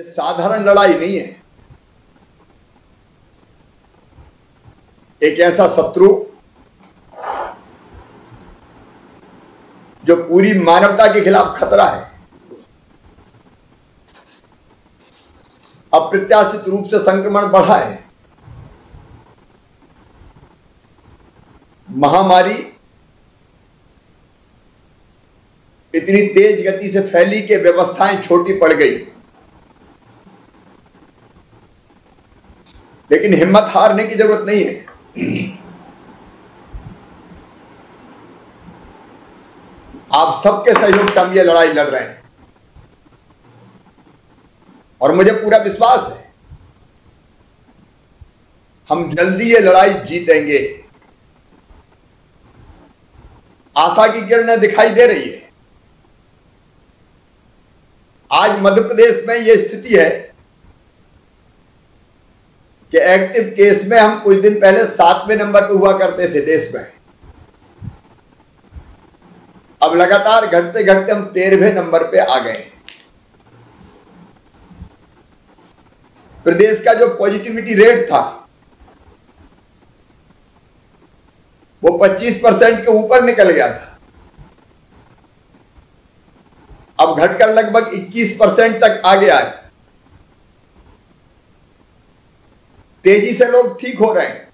ये साधारण लड़ाई नहीं है। एक ऐसा शत्रु जो पूरी मानवता के खिलाफ खतरा है, अप्रत्याशित रूप से संक्रमण बढ़ा है। महामारी इतनी तेज गति से फैली कि व्यवस्थाएं छोटी पड़ गई, लेकिन हिम्मत हारने की जरूरत नहीं है। आप सबके सहयोग से हम ये लड़ाई लड़ रहे हैं और मुझे पूरा विश्वास है हम जल्दी ये लड़ाई जीतेंगे। आशा की किरणें दिखाई दे रही है। आज मध्य प्रदेश में यह स्थिति है कि एक्टिव केस में हम कुछ दिन पहले 7वें नंबर पर हुआ करते थे देश में, अब लगातार घटते घटते हम 13वें नंबर पे आ गए। प्रदेश का जो पॉजिटिविटी रेट था वो 25% के ऊपर निकल गया था, अब घटकर लगभग 21% तक आ गया है। तेजी से लोग ठीक हो रहे हैं।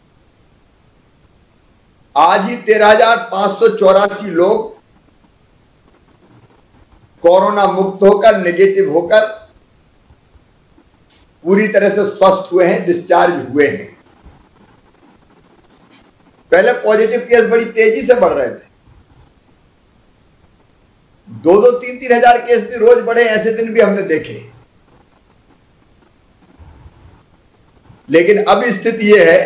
आज ही 13,584 लोग कोरोना मुक्त होकर, नेगेटिव होकर पूरी तरह से स्वस्थ हुए हैं, डिस्चार्ज हुए हैं। पहले पॉजिटिव केस बड़ी तेजी से बढ़ रहे थे, 2-2, 3-3 हजार केस भी रोज बढ़े, ऐसे दिन भी हमने देखे। लेकिन अब स्थिति यह है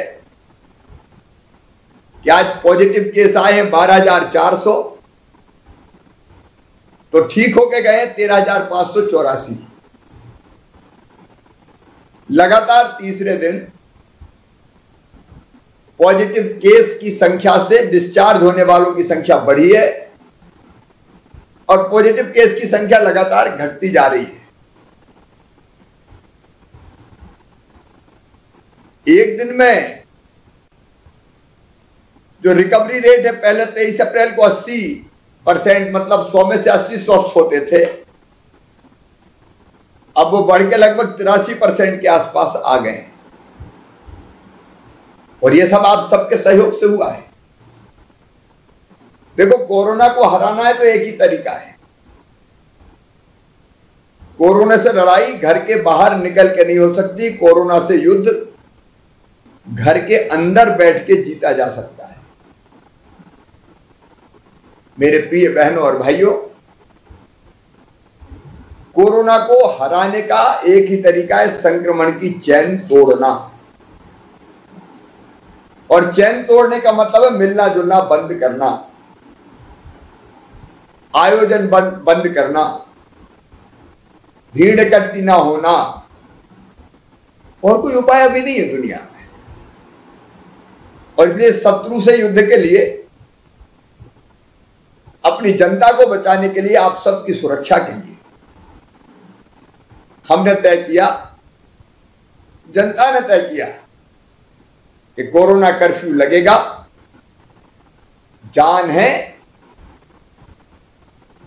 कि आज पॉजिटिव केस आए हैं 12,400, तो ठीक होके गए 13,584। लगातार तीसरे दिन पॉजिटिव केस की संख्या से डिस्चार्ज होने वालों की संख्या बढ़ी है और पॉजिटिव केस की संख्या लगातार घटती जा रही है। एक दिन में जो रिकवरी रेट है, पहले 23 अप्रैल को 80%, मतलब 100 में से 80 स्वस्थ होते थे, अब वो बढ़ के लगभग 83% के आसपास आ गए हैं। और ये सब आप सबके सहयोग से हुआ है। देखो, कोरोना को हराना है तो एक ही तरीका है। कोरोना से लड़ाई घर के बाहर निकल के नहीं हो सकती। कोरोना से युद्ध घर के अंदर बैठ के जीता जा सकता है। मेरे प्रिय बहनों और भाइयों, कोरोना को हराने का एक ही तरीका है, संक्रमण की चैन तोड़ना। और चैन तोड़ने का मतलब है मिलना जुलना बंद करना, आयोजन बंद करना, भीड़ इकट्ठी ना होना। और कोई उपाय अभी नहीं है दुनिया में। और इसलिए शत्रु से युद्ध के लिए, अपनी जनता को बचाने के लिए, आप सबकी सुरक्षा के लिए हमने तय किया, जनता ने तय किया कि कोरोना कर्फ्यू लगेगा। जान है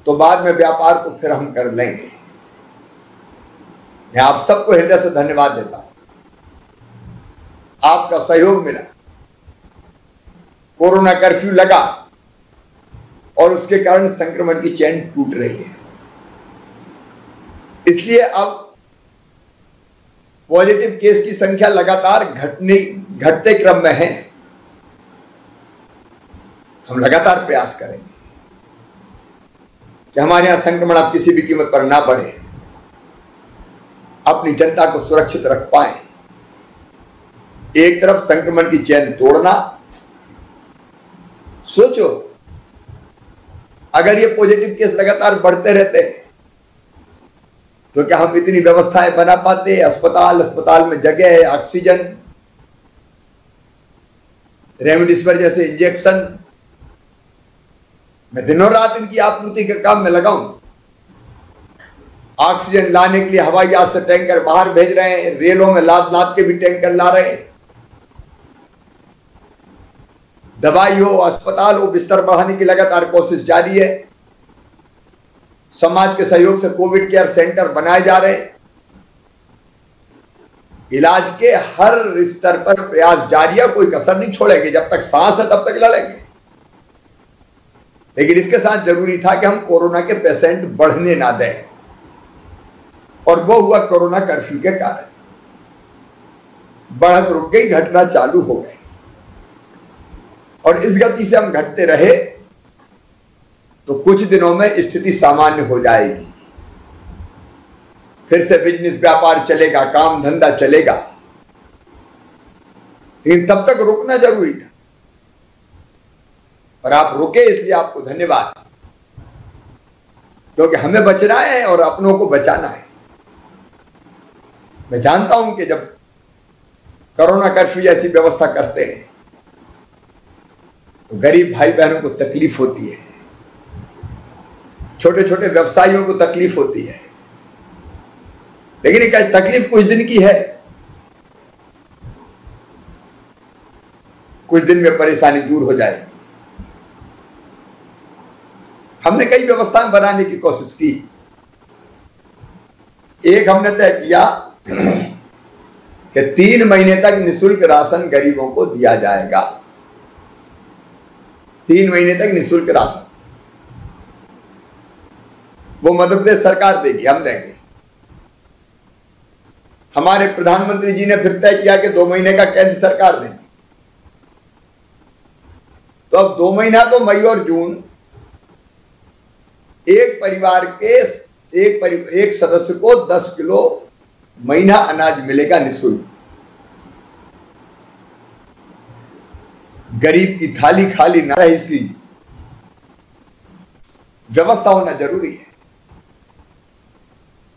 तो बाद में व्यापार को फिर हम कर लेंगे। मैं आप सबको हृदय से धन्यवाद देता हूं। आपका सहयोग मिला, कोरोना कर्फ्यू लगा और उसके कारण संक्रमण की चैन टूट रही है। इसलिए अब पॉजिटिव केस की संख्या लगातार घटते क्रम में है। हम लगातार प्रयास करेंगे कि हमारे यहां संक्रमण अब किसी भी कीमत पर ना बढ़े, अपनी जनता को सुरक्षित रख पाए। एक तरफ संक्रमण की चैन तोड़ना, सोचो अगर ये पॉजिटिव केस लगातार बढ़ते रहते हैं तो क्या हम इतनी व्यवस्थाएं बना पाते? अस्पताल में जगह है, ऑक्सीजन, रेमडेसिविर जैसे इंजेक्शन। मैं दिनों रात इनकी आपूर्ति के काम में लगाऊं। ऑक्सीजन लाने के लिए हवाई जहाज से टैंकर बाहर भेज रहे हैं, रेलों में लाद लाद के भी टैंकर ला रहे हैं। दवाई हो, अस्पताल हो, बिस्तर बढ़ाने की लगातार कोशिश जारी है। समाज के सहयोग से कोविड केयर सेंटर बनाए जा रहे हैं। इलाज के हर स्तर पर प्रयास जारी है, कोई कसर नहीं छोड़ेंगे। जब तक सांस है तब तक लड़ेंगे। लेकिन इसके साथ जरूरी था कि हम कोरोना के पेशेंट बढ़ने ना दें, और वो हुआ कोरोना कर्फ्यू के कारण। बढ़त रुक गई, घटना चालू हो गई, और इस गति से हम घटते रहे तो कुछ दिनों में स्थिति सामान्य हो जाएगी। फिर से बिजनेस व्यापार चलेगा, काम धंधा चलेगा। लेकिन तब तक रुकना जरूरी था, और आप रुके, इसलिए आपको धन्यवाद। क्योंकि हमें बचना है और अपनों को बचाना है। मैं जानता हूं कि जब कोरोना कर्फ्यू जैसी व्यवस्था करते हैं तो गरीब भाई बहनों को तकलीफ होती है, छोटे छोटे व्यवसायियों को तकलीफ होती है। लेकिन क्या तकलीफ कुछ दिन की है? कुछ दिन में परेशानी दूर हो जाएगी। हमने कई व्यवस्थाएं बनाने की कोशिश की। एक हमने तय किया कि 3 महीने तक निःशुल्क राशन गरीबों को दिया जाएगा। 3 महीने तक निःशुल्क राशन वो मध्य प्रदेश सरकार देगी, हम देंगे। हमारे प्रधानमंत्री जी ने फिर तय किया कि 2 महीने का केंद्र सरकार देगी। तो अब 2 महीना तो मई और जून एक परिवार के एक सदस्य को 10 किलो महीना अनाज मिलेगा निःशुल्क। गरीब की थाली खाली ना रहे, इसकी व्यवस्था होना जरूरी है।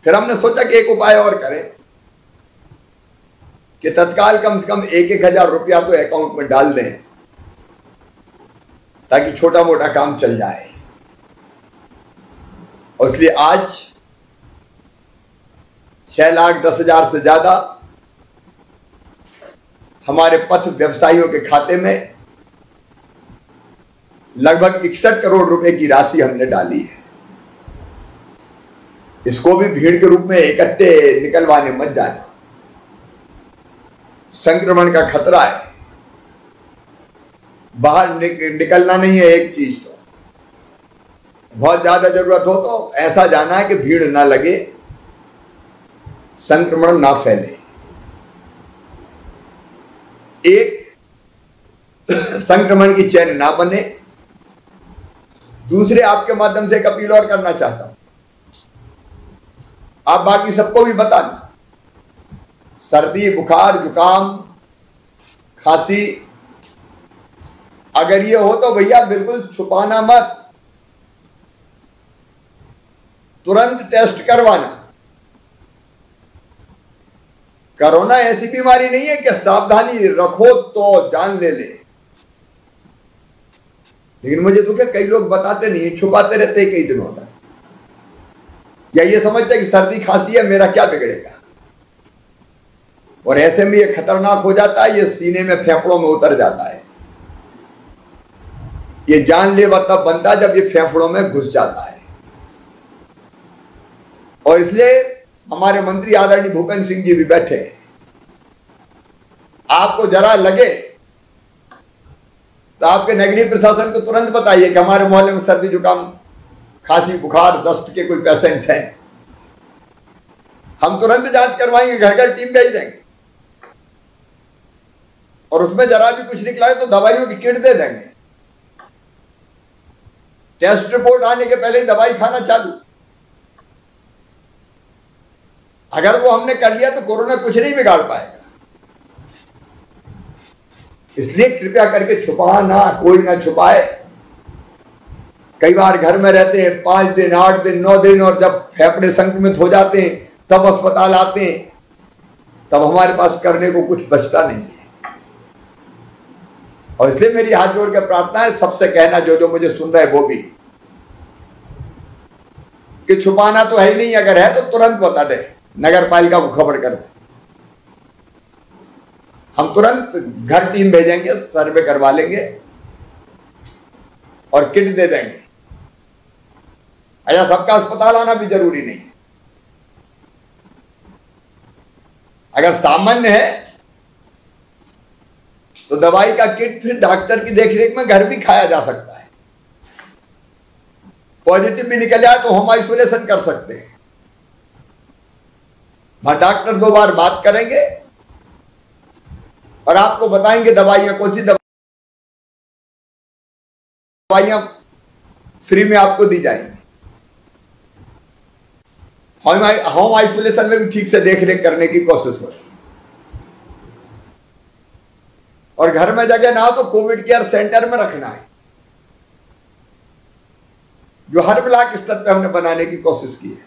फिर हमने सोचा कि एक उपाय और करें कि तत्काल कम से कम 1,000 रुपया तो अकाउंट में डाल दें, ताकि छोटा मोटा काम चल जाए। और इसलिए आज 6,10,000 से ज्यादा हमारे पथ व्यवसायियों के खाते में लगभग 61 करोड़ रुपए की राशि हमने डाली है। इसको भी भीड़ के रूप में इकट्ठे निकलवाने मत जाना, संक्रमण का खतरा है। बाहर निकलना नहीं है। एक चीज तो बहुत ज्यादा जरूरत हो तो ऐसा जाना है कि भीड़ ना लगे, संक्रमण ना फैले। एक, संक्रमण की चेन ना बने। दूसरे, आपके माध्यम से एक अपील और करना चाहता हूं, आप बाकी सबको भी बताना, सर्दी, बुखार, जुकाम, खांसी अगर ये हो तो भैया बिल्कुल छुपाना मत, तुरंत टेस्ट करवाना। कोरोना ऐसी बीमारी नहीं है कि सावधानी रखो तो जान ले ले। लेकिन मुझे तो क्या, कई लोग बताते नहीं, छुपाते रहते कई दिनों तक, या ये समझते हैं कि सर्दी खांसी है, मेरा क्या बिगड़ेगा। और ऐसे में ये खतरनाक हो जाता है, ये सीने में, फेफड़ों में उतर जाता है। ये जानलेवा तब बनता है जब ये फेफड़ों में घुस जाता है। और इसलिए हमारे मंत्री आदरणीय भूपेंद्र सिंह जी भी बैठे हैं। आपको जरा लगे तो आपके नगरीय प्रशासन को तुरंत बताइए कि हमारे मोहल्ले में सर्दी, जुकाम, खांसी, बुखार, दस्त के कोई पेशेंट हैं। हम तुरंत जांच करवाएंगे, घर घर टीम भेज देंगे, और उसमें जरा भी कुछ निकला है तो दवाइयों की किट दे देंगे। टेस्ट रिपोर्ट आने के पहले ही दवाई खाना चालू। अगर वो हमने कर लिया तो कोरोना कुछ नहीं बिगाड़ पाएगा। इसलिए कृपया करके छुपाना, कोई ना छुपाए। कई बार घर में रहते हैं 5 दिन, 8 दिन, 9 दिन, और जब फेफड़े संक्रमित हो जाते हैं तब अस्पताल आते हैं, तब हमारे पास करने को कुछ बचता नहीं है। और इसलिए मेरी हाथ जोड़ के प्रार्थना है सबसे कहना, जो जो मुझे सुन रहे हैं वो भी, कि छुपाना तो है ही नहीं, अगर है तो तुरंत बता दे, नगर पालिका को खबर कर दे, हम तुरंत घर टीम भेजेंगे, सर्वे करवा लेंगे और किट दे देंगे। ऐसा सबका अस्पताल आना भी जरूरी नहीं है। अगर सामान्य है तो दवाई का किट फिर डॉक्टर की देखरेख में घर भी खाया जा सकता है। पॉजिटिव भी निकल जाए तो होम आइसोलेशन कर सकते हैं। वहां डॉक्टर 2 बार बात करेंगे और आपको बताएंगे दवाइयां कौन सी दवाइयां फ्री में आपको दी जाएंगी। होम आइसोलेशन में भी ठीक से देखरेख करने की कोशिश होगी। और घर में जगह ना हो तो कोविड केयर सेंटर में रखना है, जो हर ब्लॉक स्तर पर हमने बनाने की कोशिश की है।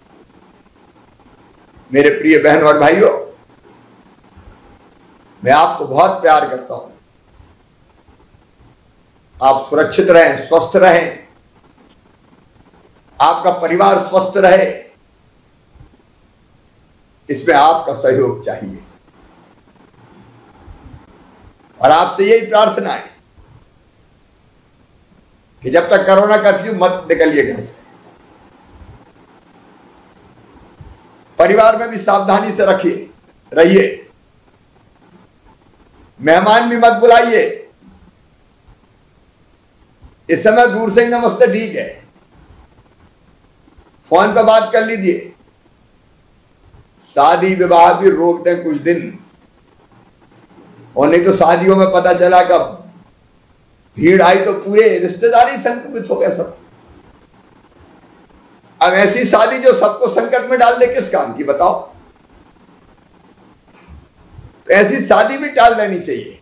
मेरे प्रिय बहन और भाइयों, मैं आपको बहुत प्यार करता हूं। आप सुरक्षित रहें, स्वस्थ रहें, आपका परिवार स्वस्थ रहे, इसमें आपका सहयोग चाहिए। और आपसे यही प्रार्थना है कि जब तक कोरोना कर्फ्यू मत निकलिए घर से। परिवार में भी सावधानी से रहिए। मेहमान भी मत बुलाइए। इस समय दूर से ही नमस्ते ठीक है, फोन पर बात कर लीजिए। शादी विवाह भी रोक दें कुछ दिन, और नहीं तो शादियों में पता चला कब भीड़ आई तो पूरे रिश्तेदारी संक्रमित हो गए सब। अब ऐसी शादी जो सबको संकट में डाल दे किस काम की, बताओ। तो ऐसी शादी भी टाल देनी चाहिए।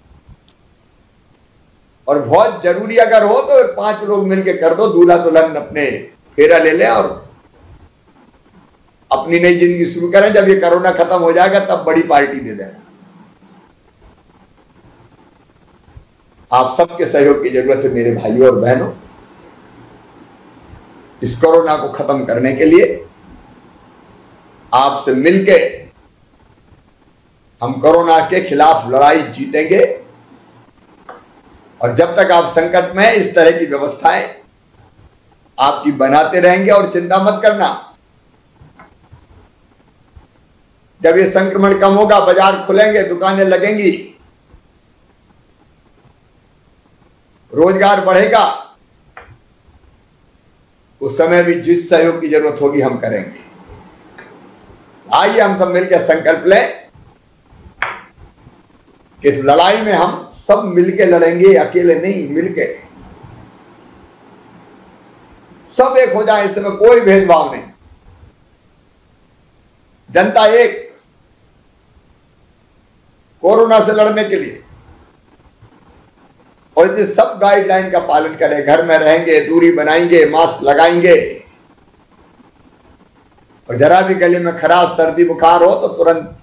और बहुत जरूरी अगर हो तो 5 लोग मिलकर कर दो, दूल्हा दुल्हन अपने फेरा ले लें और अपनी नई जिंदगी शुरू करें। जब ये कोरोना खत्म हो जाएगा तब बड़ी पार्टी दे देना। आप सबके सहयोग की जरूरत है मेरे भाइयों और बहनों। इस कोरोना को खत्म करने के लिए आपसे मिलके हम कोरोना के खिलाफ लड़ाई जीतेंगे। और जब तक आप संकट में हैं, इस तरह की व्यवस्थाएं आपकी बनाते रहेंगे। और चिंता मत करना, जब ये संक्रमण कम होगा, बाजार खुलेंगे, दुकानें लगेंगी, रोजगार बढ़ेगा, उस समय भी जिस सहयोग की जरूरत होगी हम करेंगे। आइए हम सब मिलकर संकल्प लें कि इस लड़ाई में हम सब मिलकर लड़ेंगे, अकेले नहीं, मिलकर सब एक हो जाए। इस समय कोई भेदभाव नहीं, जनता एक, कोरोना से लड़ने के लिए। और इस सब गाइडलाइन का पालन करें, घर में रहेंगे, दूरी बनाएंगे, मास्क लगाएंगे। और जरा भी गले में खराश, सर्दी, बुखार हो तो तुरंत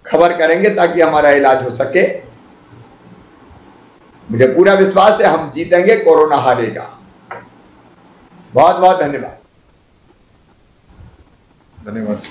खबर करेंगे ताकि हमारा इलाज हो सके। मुझे पूरा विश्वास है हम जीतेंगे, कोरोना हारेगा। बहुत बहुत धन्यवाद। धन्यवाद।